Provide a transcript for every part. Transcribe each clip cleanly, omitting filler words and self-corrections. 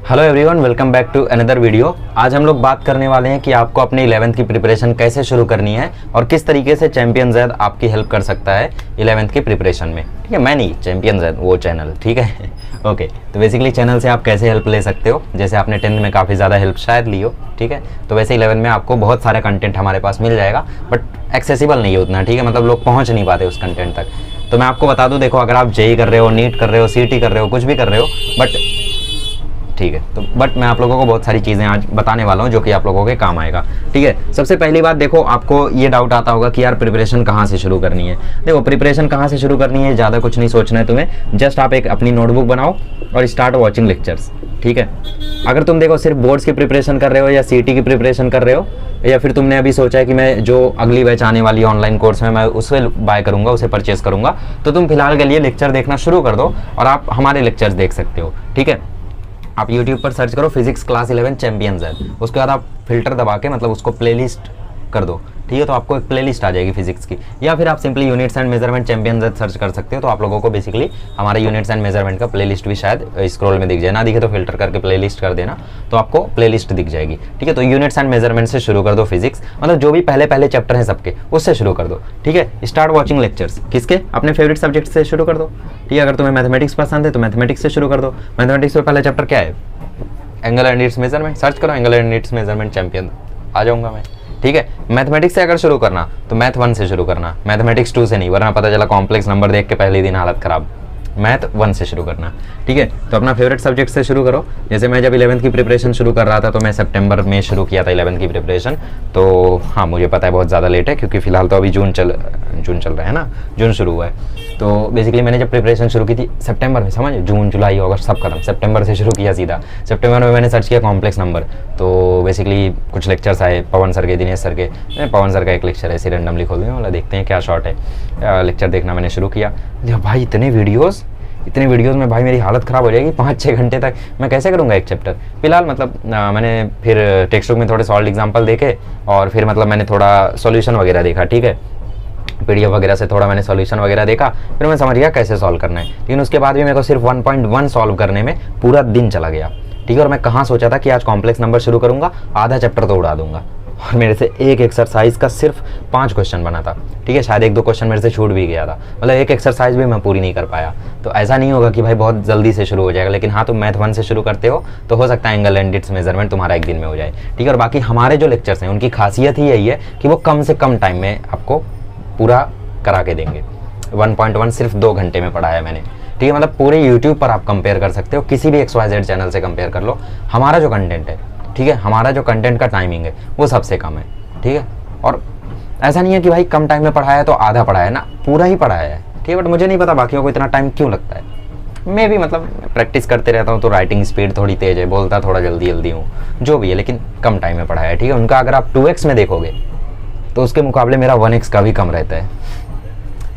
Hello everyone, welcome back to another video. आज हम लोग बात करने वाले हैं कि आपको अपनी 11th की प्रिपरेशन कैसे शुरू करनी है और किस तरीके से चैंपियन ज़ैद आपकी हेल्प कर सकता है 11th की प्रिपरेशन में। ठीक है, मैं नहीं, चैंपियन ज़ैद वो चैनल। ठीक है ओके, तो बेसिकली चैनल से आप कैसे हेल्प ले सकते हो। जैसे आपने 10th में काफ़ी ज़्यादा हेल्प शायद ली हो, ठीक है, तो वैसे 11th में आपको बहुत सारा कंटेंट हमारे पास मिल जाएगा, बट एक्सेसिबल नहीं है उतना। ठीक है, मतलब लोग पहुँच नहीं पाते उस कंटेंट तक। तो मैं आपको बता दूँ, देखो, अगर आप जेई कर रहे हो, नीट कर रहे हो, सीटी कर रहे हो, कुछ भी कर रहे हो, बट ठीक है, तो बट मैं आप लोगों को बहुत सारी चीज़ें आज बताने वाला हूँ जो कि आप लोगों के काम आएगा। ठीक है, सबसे पहली बात, देखो, आपको ये डाउट आता होगा कि यार प्रिपरेशन कहाँ से शुरू करनी है। देखो, प्रिपरेशन कहाँ से शुरू करनी है, ज़्यादा कुछ नहीं सोचना है तुम्हें। जस्ट आप एक अपनी नोटबुक बनाओ और स्टार्ट वॉचिंग लेक्चर्स। ठीक है, अगर तुम देखो सिर्फ बोर्ड्स की प्रिपरेशन कर रहे हो या सीटी की प्रिपरेशन कर रहे हो, या फिर तुमने अभी सोचा है कि मैं जो अगली बैच आने वाली ऑनलाइन कोर्स में मैं उसे बाय करूँगा, उसे परचेस करूँगा, तो तुम फिलहाल के लिए लेक्चर देखना शुरू कर दो और आप हमारे लेक्चर्स देख सकते हो। ठीक है, आप YouTube पर सर्च करो फिजिक्स क्लास 11 चैंपियन ज़ैद, उसके बाद आप फिल्टर दबा के मतलब उसको प्लेलिस्ट कर दो। ठीक है, तो आपको एक प्लेलिस्ट आ जाएगी फिजिक्स की, या फिर आप simply units and measurement champion zaid search कर सकते हो। तो आप लोगों को बेसिकली हमारे यूनिट्स एंड मेजरमेंट का प्लेलिस्ट भी शायद स्क्रॉल में दिख जाए, ना दिखे तो फिल्टर करके प्लेलिस्ट कर देना, तो आपको प्लेलिस्ट दिख जाएगी। ठीक है, तो यूनिट्स एंड मेजरमेंट से शुरू कर दो फिजिक्स, मतलब जो भी पहले चैप्टर हैं सबके, उससे शुरू कर दो। ठीक है, स्टार्ट वॉचिंग लेक्चर्स किसके, अपने फेवरेट सब्जेक्ट से शुरू कर दो। ठीक है, अगर तुम्हें मैथमेटिक्स पसंद है तो मैथमेटिक्स से शुरू कर दो। मैथमेटिक्स में पहला चैप्टर क्या है, angle and its measurement. Search करो angle and its measurement champion, आ जाऊंगा मैं। ठीक है, मैथमेटिक्स से अगर शुरू करना तो मैथ 1 से शुरू करना, मैथमेटिक्स 2 से नहीं, वरना पता चला कॉम्प्लेक्स नंबर देख के पहले दिन हालत खराब। मैथ 1 से शुरू करना। ठीक है, तो अपना फेवरेट सब्जेक्ट से शुरू करो। जैसे मैं जब 11th की प्रिपरेशन शुरू कर रहा था तो मैं सितंबर में शुरू किया था 11th की प्रिपरेशन। तो हाँ, मुझे पता है बहुत ज़्यादा लेट है, क्योंकि फिलहाल तो अभी जून चल रहा है ना, जून शुरू हुआ है। तो बेसिकली मैंने जब प्रिपरेशन शुरू की थी सितंबर में, समझ, जून जुलाई अगस्त सब खत्म, सितंबर से शुरू किया सीधा। सितंबर में मैंने सर्च किया कॉम्प्लेक्स नंबर, तो बेसिकली कुछ लेक्चर्स आए पवन सर के, दिनेश सर के। पवन सर का एक लेक्चर ऐसे रैंडमली खोल दूँगा, मतलब देखते हैं क्या शॉर्ट है। लेक्चर देखना मैंने शुरू किया। भाई इतने वीडियोज़ में भाई मेरी हालत ख़राब हो जाएगी। 5-6 घंटे तक मैं कैसे करूँगा एक चैप्टर। फिलहाल मतलब मैंने फिर टेक्स्ट बुक में थोड़े सॉल्व एग्जाम्पल देखे और फिर मतलब मैंने थोड़ा सॉल्यूशन वगैरह देखा। ठीक है, PDF वगैरह से थोड़ा मैंने सॉल्यूशन वगैरह देखा, फिर मैं समझ गया कैसे सॉल्व करना है। लेकिन उसके बाद भी मेरे को सिर्फ 1.1 सॉल्व करने में पूरा दिन चला गया। ठीक है, और मैं कहाँ सोचा था कि आज कॉम्प्लेक्स नंबर शुरू करूँगा, आधा चैप्टर तो उड़ा दूंगा, और मेरे से एक एक्सरसाइज का सिर्फ 5 क्वेश्चन बना था। ठीक है, शायद 1-2 क्वेश्चन मेरे से छूट भी गया था, मतलब एक एक्सरसाइज भी मैं पूरी नहीं कर पाया। तो ऐसा नहीं होगा कि भाई बहुत जल्दी से शुरू हो जाएगा, लेकिन हाँ, तुम मैथ 1 से शुरू करते हो तो हो सकता है एंगल एंड इट्स मेजरमेंट तुम्हारा एक दिन में हो जाए। ठीक है, और बाकी हमारे जो लेक्चर्स हैं उनकी खासियत ही यही है कि वो कम से कम टाइम में आपको पूरा करा के देंगे। 1.1 सिर्फ 2 घंटे में पढ़ा है मैंने। ठीक है, मतलब पूरे यूट्यूब पर आप कंपेयर कर सकते हो, किसी भी XYZ चैनल से कंपेयर कर लो। हमारा जो कंटेंट है, ठीक है, हमारा जो कंटेंट का टाइमिंग है वो सबसे कम है। ठीक है, और ऐसा नहीं है कि भाई कम टाइम में पढ़ाया तो आधा पढ़ाया है ना, पूरा ही पढ़ाया है। ठीक है, बट मुझे नहीं पता बाकियों को इतना टाइम क्यों लगता है। मैं भी मतलब प्रैक्टिस करते रहता हूँ तो राइटिंग स्पीड थोड़ी तेज़ है, बोलता थोड़ा जल्दी हूँ, जो भी है, लेकिन कम टाइम में पढ़ाया है। ठीक है, उनका अगर आप 2x में देखोगे तो उसके मुकाबले मेरा 1x का भी कम रहता है।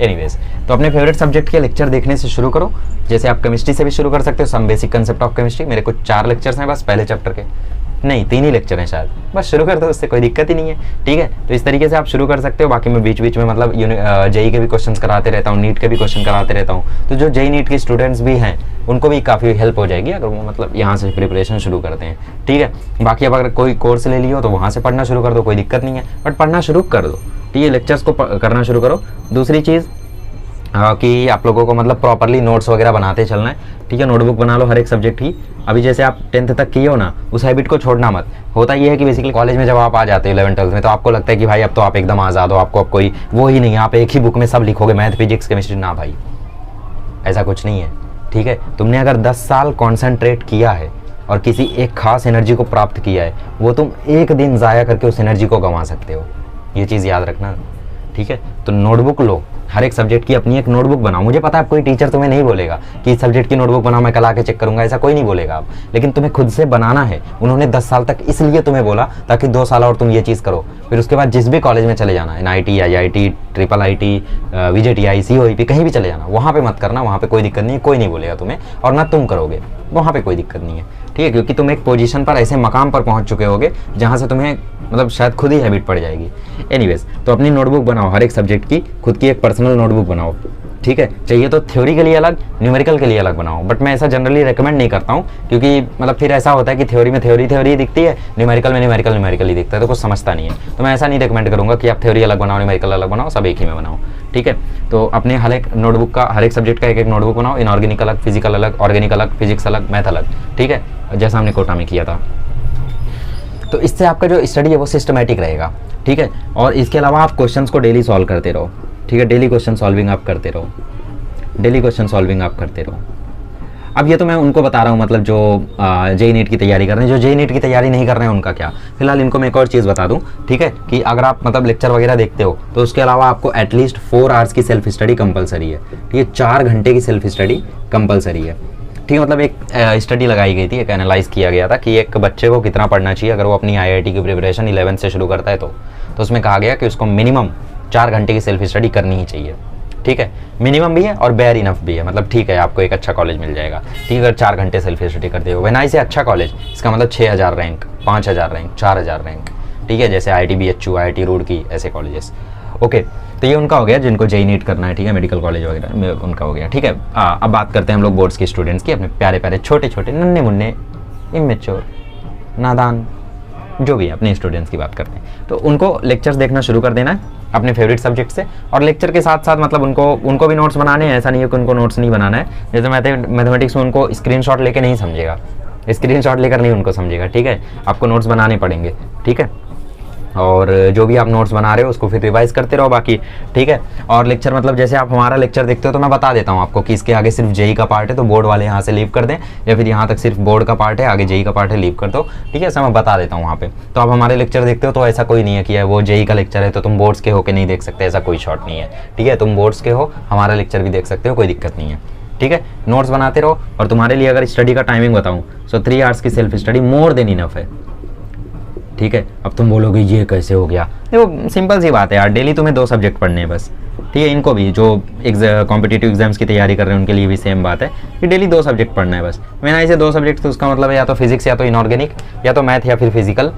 एनीवेज, तो अपने फेवरेट सब्जेक्ट के लेक्चर देखने से शुरू करो। जैसे आप केमिस्ट्री से भी शुरू कर सकते हो, some basic concept of chemistry. मेरे कुछ 4 लेक्चर्स हैं बस पहले चैप्टर के, नहीं 3 ही लेक्चर हैं शायद, बस शुरू कर दो, उससे कोई दिक्कत ही नहीं है। ठीक है, तो इस तरीके से आप शुरू कर सकते हो। बाकी मैं बीच बीच में मतलब जेई के भी क्वेश्चन कराते रहता हूँ, नीट के भी क्वेश्चन कराते रहता हूँ। तो जो जेई नीट के स्टूडेंट्स भी हैं उनको भी काफ़ी हेल्प हो जाएगी अगर वो मतलब यहाँ से प्रिपरेशन शुरू करते हैं। ठीक है, बाकी अब अगर कोई कोर्स ले लियो तो वहाँ से पढ़ना शुरू कर दो, कोई दिक्कत नहीं है, बट पढ़ना शुरू कर दो। ठीक है, लेक्चर्स को करना शुरू करो। दूसरी चीज़ कि आप लोगों को मतलब प्रॉपरली नोट्स वगैरह बनाते चलना है। ठीक है, नोटबुक बना लो हर एक सब्जेक्ट की। अभी जैसे आप 10th तक किए हो ना, उस हैबिट को छोड़ना मत। होता ये है कि बेसिकली कॉलेज में जब आप आ जाते हो 11th 12th में, तो आपको लगता है कि भाई अब तो आप एकदम आज़ाद हो, आपको अब कोई वो ही नहीं है, आप एक ही बुक में सब लिखोगे, मैथ फिजिक्स केमिस्ट्री। ना भाई, ऐसा कुछ नहीं है। ठीक है, तुमने अगर 10 साल कॉन्सेंट्रेट किया है और किसी एक खास एनर्जी को प्राप्त किया है, वो तुम एक दिन ज़ाया करके उस एनर्जी को गंवा सकते हो, ये चीज़ याद रखना। ठीक है, तो नोटबुक लो, हर एक सब्जेक्ट की अपनी एक नोटबुक बनाओ। मुझे पता है कोई टीचर तुम्हें नहीं बोलेगा कि इस सब्जेक्ट की नोटबुक बनाओ, मैं कल आके चेक करूंगा, ऐसा कोई नहीं बोलेगा आप, लेकिन तुम्हें खुद से बनाना है। उन्होंने 10 साल तक इसलिए तुम्हें बोला ताकि 2 साल और तुम ये चीज़ करो, फिर उसके बाद जिस भी कॉलेज में चले जाना, NIT, IIT, IIIT, VJTI, COEP, कहीं भी चले जाना, वहाँ पे मत करना, वहाँ पे कोई दिक्कत नहीं है, कोई नहीं बोलेगा तुम्हें, और ना तुम करोगे, वहाँ पे कोई दिक्कत नहीं है। ठीक है, क्योंकि तुम एक पोजीशन पर, ऐसे मकाम पर पहुँच चुके होगे जहाँ से तुम्हें मतलब शायद खुद ही हैबिट पड़ जाएगी। एनीवेज, तो अपनी नोटबुक बनाओ, हर एक सब्जेक्ट की खुद की एक पर्सनल नोटबुक बनाओ। ठीक है। चाहिए तो थ्योरी के लिए अलग, न्यूमेरिकल के लिए अलग बनाओ, बट मैं ऐसा जनरली रेकमेंड नहीं करता हूँ, क्योंकि मतलब फिर ऐसा होता है कि थ्योरी में थ्योरी दिखती है, न्यूमेरिकल में न्यूमेरिकल ही दिखता है, तो कुछ समझता नहीं है। तो मैं ऐसा नहीं रिकमेंड करूँगा कि आप थ्योरी अलग बनाओ, न्यूमेरिकल अलग बनाओ, सब एक ही में बनाओ, ठीक है। तो अपने हर एक नोटबुक का, हर एक सब्जेक्ट का एक एक नोटबुक बनाओ, इनऑर्गेनिक अलग, फिजिकल अलग, ऑर्गेनिक अलग, फिजिक्स अलग, मैथ अलग, ठीक है, जैसा हमने कोटा में किया था। तो इससे आपका जो स्टडी है वो सिस्टमेटिक रहेगा, ठीक है। और इसके अलावा आप क्वेश्चंस को डेली सॉल्व करते रहो, ठीक है, डेली क्वेश्चन सॉल्विंग आप करते रहो, डेली क्वेश्चन सॉल्विंग आप करते रहो। अब ये तो मैं उनको बता रहा हूँ, मतलब जो जेई नीट की तैयारी कर रहे हैं, जो जेई नीट की तैयारी नहीं कर रहे हैं उनका क्या। फिलहाल इनको मैं एक और चीज़ बता दूँ, ठीक है, कि अगर आप मतलब लेक्चर वगैरह देखते हो तो उसके अलावा आपको एटलीस्ट 4 आवर्स की सेल्फ स्टडी कंपलसरी है, ठीक है, 4 घंटे की सेल्फ स्टडी कंपलसरी है, ठीक है। मतलब एक स्टडी लगाई गई थी, एक एनालाइज किया गया था कि एक बच्चे को कितना पढ़ना चाहिए अगर वो अपनी IIT की प्रिपरेशन 11th से शुरू करता है तो उसमें कहा गया कि उसको मिनिमम 4 घंटे की सेल्फ स्टडी करनी ही चाहिए, ठीक है। मिनिमम भी है और बेयर इनफ भी है, मतलब ठीक है आपको एक अच्छा कॉलेज मिल जाएगा, ठीक है, अगर 4 घंटे सेल्फ स्टडी करते हो। वेनाई से अच्छा कॉलेज, इसका मतलब 6000 रैंक, 5000 रैंक, 4000 रैंक, ठीक है, जैसे IIT BHU, IIT रुड़की, ऐसे कॉलेजेस। ओके, तो ये उनका हो गया जिनको जेई नीट करना है, ठीक है, मेडिकल कॉलेज वगैरह उनका हो गया, ठीक है। अब बात करते हैं हम लोग बोर्ड्स के स्टूडेंट्स की, अपने प्यारे प्यारे छोटे छोटे नन्हे मुन्ने इमेच्योर नादान जो भी है अपने स्टूडेंट्स की बात करते हैं। तो उनको लेक्चर्स देखना शुरू कर देना है अपने फेवरेट सब्जेक्ट से, और लेक्चर के साथ साथ मतलब उनको भी नोट्स बनाने हैं, ऐसा नहीं है कि उनको नोट्स नहीं बनाना है। जैसे मैथमेटिक्स में उनको स्क्रीनशॉट लेके नहीं समझेगा, स्क्रीनशॉट लेकर नहीं उनको समझेगा, ठीक है, आपको नोट्स बनाने पड़ेंगे, ठीक है। और जो भी आप नोट्स बना रहे हो उसको फिर रिवाइज करते रहो बाकी, ठीक है। और लेक्चर मतलब जैसे आप हमारा लेक्चर देखते हो तो मैं बता देता हूँ आपको कि इसके आगे सिर्फ जेई का पार्ट है तो बोर्ड वाले यहाँ से लीव कर दें, या फिर यहाँ तक सिर्फ बोर्ड का पार्ट है, आगे जेई का पार्ट है, लीव कर दो, ठीक है, ऐसा मैं बता देता हूँ वहाँ पे। तो आप हमारे लेक्चर देखते हो तो ऐसा कोई नहीं है कि वो जेई का लेक्चर है तो तुम बोर्ड्स के होकर नहीं देख सकते, ऐसा कोई शॉर्ट नहीं है, ठीक है। तुम बोर्ड्स के हो, हमारा लेक्चर भी देख सकते हो, कोई दिक्कत नहीं है, ठीक है। नोट्स बनाते रहो। और तुम्हारे लिए अगर स्टडी का टाइमिंग बताऊँ सो 3 आवर्स की self study more than enough है, ठीक है। अब तुम बोलोगे ये कैसे हो गया, देखो सिंपल सी बात है यार, डेली तुम्हें 2 सब्जेक्ट पढ़ने हैं बस, ठीक है। इनको भी जो कॉम्पिटिटिव एग्जाम्स की तैयारी कर रहे हैं उनके लिए भी सेम बात है कि डेली 2 सब्जेक्ट पढ़ना है बस। मैंने ऐसे 2 सब्जेक्ट तो उसका मतलब है या तो फिजिक्स या तो इनऑर्गेनिक, या तो मैथ या फिर फिजिकल,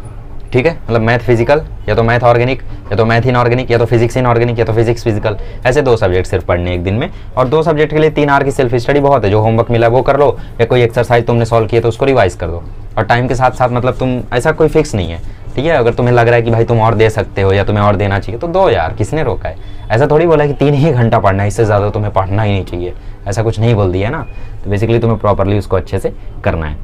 ठीक है, मतलब मैथ फिजिकल, या तो मैथ ऑर्गेनिक, या तो मैथ इनऑर्गेनिक, या तो फिजिक्स इनऑर्गेनिक, या तो फिजिक्स फिजिकल, ऐसे 2 सब्जेक्ट सिर्फ पढ़ने एक दिन में। और 2 सब्जेक्ट के लिए 3 आवर की सेल्फ स्टडी बहुत है, जो होमवर्क मिला वो कर लो, या कोई एक्सरसाइज तुमने सॉल्व किया तो उसको रिवाइज कर दो। और टाइम के साथ साथ मतलब तुम ऐसा कोई फिक्स नहीं है, ठीक है, अगर तुम्हें लग रहा है कि भाई तुम और दे सकते हो या तुम्हें और देना चाहिए तो दो यार, किसने रोका है। ऐसा थोड़ी बोला है कि 3 ही घंटा पढ़ना है, इससे ज़्यादा तुम्हें पढ़ना ही नहीं चाहिए, ऐसा कुछ नहीं बोल दिया ना। तो बेसिकली तुम्हें प्रॉपरली उसको अच्छे से करना है,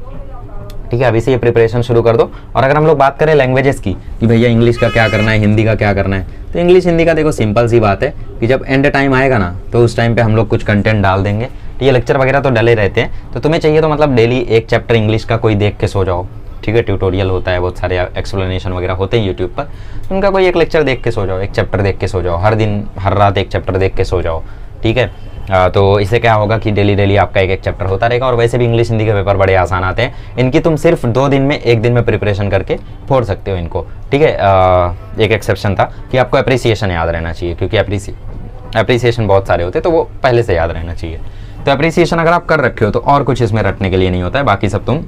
ठीक है। अभी से ये प्रिपरेशन शुरू कर दो। और अगर हम लोग बात करें लैंग्वेजेस की कि भैया इंग्लिश का क्या करना है, हिंदी का क्या करना है, तो इंग्लिश हिंदी का देखो सिंपल सी बात है कि जब एंड टाइम आएगा ना तो उस टाइम पे हम लोग कुछ कंटेंट डाल देंगे, ये लेक्चर वगैरह तो डले रहते हैं। तो तुम्हें चाहिए तो मतलब डेली 1 चैप्टर इंग्लिश का कोई देख के सो जाओ, ठीक है, ट्यूटोरियल होता है, बहुत सारे एक्सप्लेनेशन वगैरह होते हैं यूट्यूब पर, उनका कोई एक लेक्चर देख के सो जाओ, 1 चैप्टर देख के सो जाओ, हर दिन हर रात 1 चैप्टर देख के सो जाओ, ठीक है। तो इससे क्या होगा कि डेली आपका 1 चैप्टर होता रहेगा। और वैसे भी इंग्लिश हिंदी के पेपर बड़े आसान आते हैं, इनकी तुम सिर्फ 2 दिन में 1 दिन में प्रिपरेशन करके फोड़ सकते हो इनको, ठीक है। एक एक्सेप्शन था कि आपको अप्रिसिएशन याद रहना चाहिए, क्योंकि अप्रिसिएशन बहुत सारे होते हैं तो वो पहले से याद रहना चाहिए। तो अप्रिसिएशन अगर आप कर रखे हो तो और कुछ इसमें रटने के लिए नहीं होता है, बाकी सब तुम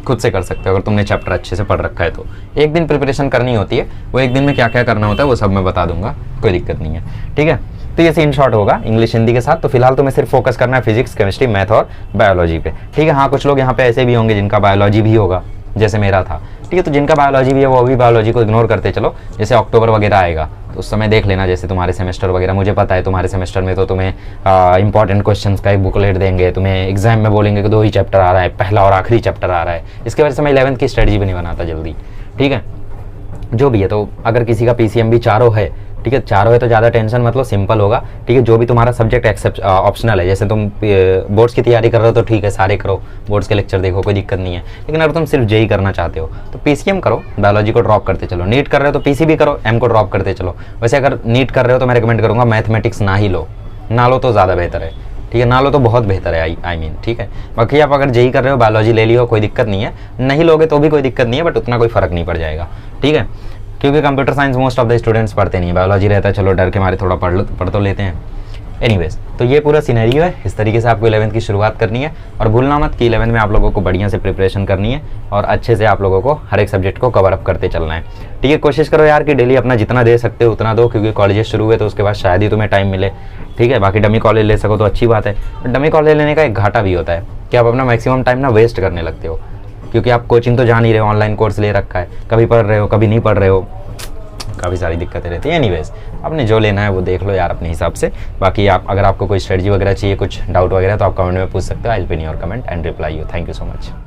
खुद से कर सकते हो अगर तुमने चैप्टर अच्छे से पढ़ रखा है तो। 1 दिन प्रिपरेशन करनी होती है, वो 1 दिन में क्या क्या करना होता है वो सब मैं बता दूंगा, कोई दिक्कत नहीं है, ठीक है। तो ये इन शॉर्ट होगा इंग्लिश हिंदी के साथ। तो फिलहाल तुम्हें सिर्फ फोकस करना है फिजिक्स, केमिस्ट्री, मैथ और बायोलॉजी पे, ठीक है। हाँ, कुछ लोग यहाँ पे ऐसे भी होंगे जिनका बायोलॉजी भी होगा, जैसे मेरा था, ठीक है। तो जिनका बायोलॉजी भी है वो भी बायोलॉजी को इग्नोर करते चलो। जैसे अक्टूबर वगैरह आएगा तो उस समय देख लेना, जैसे तुम्हारे सेमेस्टर वगैरह, मुझे पता है तुम्हारे सेमेस्टर में तो तुम्हें इंपॉर्टेंट क्वेश्चंस का एक बुकलेट देंगे, तुम्हें एग्जाम में बोलेंगे कि 2 ही चैप्टर आ रहा है, पहला और आखिरी चैप्टर आ रहा है। इसके वजह से मैं 11th की स्ट्रेटजी भी नहीं बनाता जल्दी, ठीक है। जो भी है, तो अगर किसी का PCM भी चारों है, ठीक है, चारों है तो ज़्यादा टेंशन मतलब सिंपल होगा, ठीक है। जो भी तुम्हारा सब्जेक्ट एक्सेप्ट ऑप्शनल है, जैसे तुम बोर्ड्स की तैयारी कर रहे हो तो ठीक है, सारे करो, बोर्ड्स के लेक्चर देखो, कोई दिक्कत नहीं है। लेकिन अगर तुम सिर्फ जेई करना चाहते हो तो PCM करो, बायोलॉजी को ड्रॉप करते चलो। नीट कर रहे हो तो PCB करो, M को ड्रॉप करते चलो। वैसे अगर नीट कर रहे हो तो मैं रिकमेंड करूँगा मैथमेटिक्स ना ही लो, ना लो तो ज़्यादा बेहतर है, ठीक है, ना लो तो बहुत बेहतर है, आई मीन, ठीक है। बाकी आप अगर जेई कर रहे हो, बायोलॉजी ले लियो, कोई दिक्कत नहीं है, नहीं लोगे तो भी कोई दिक्कत नहीं है, बट उतना कोई फ़र्क नहीं पड़ जाएगा, ठीक है। क्योंकि computer science most of the students पढ़ते नहीं, बायोलॉजी रहता है चलो डर के मारे थोड़ा पढ़ तो लेते हैं, एनीवेज, तो ये पूरा सिनेरियो है। इस तरीके से आपको 11th की शुरुआत करनी है और भूलना मत कि 11th में आप लोगों को बढ़िया से प्रिपरेशन करनी है और अच्छे से आप लोगों को हर एक सब्जेक्ट को कवर अप करते चलना है। ठीक है, कोशिश करो यार कि डेली अपना जितना दे सकते हो उतना दो, क्योंकि कॉलेजेस शुरू हुए तो उसके बाद शायद ही तुम्हें टाइम मिले। ठीक है, बाकी डमी कॉलेज ले सको तो अच्छी बात है, बट डमी कॉलेज लेने का एक घाटा भी होता है कि आप अपना मैक्सिमम टाइम ना वेस्ट करने लगते हो, क्योंकि आप कोचिंग तो जान ही रहे हो, ऑनलाइन कोर्स ले रखा है, कभी पढ़ रहे हो कभी नहीं पढ़ रहे हो, काफ़ी सारी दिक्कतें रहती हैं। एनीवेज, आपने जो लेना है वो देख लो यार अपने हिसाब से। बाकी आप अगर आपको कोई स्ट्रेटजी वगैरह चाहिए, कुछ डाउट वगैरह, तो आप कमेंट में पूछ सकते हो। I will pin your comment and reply you. Thank you so much.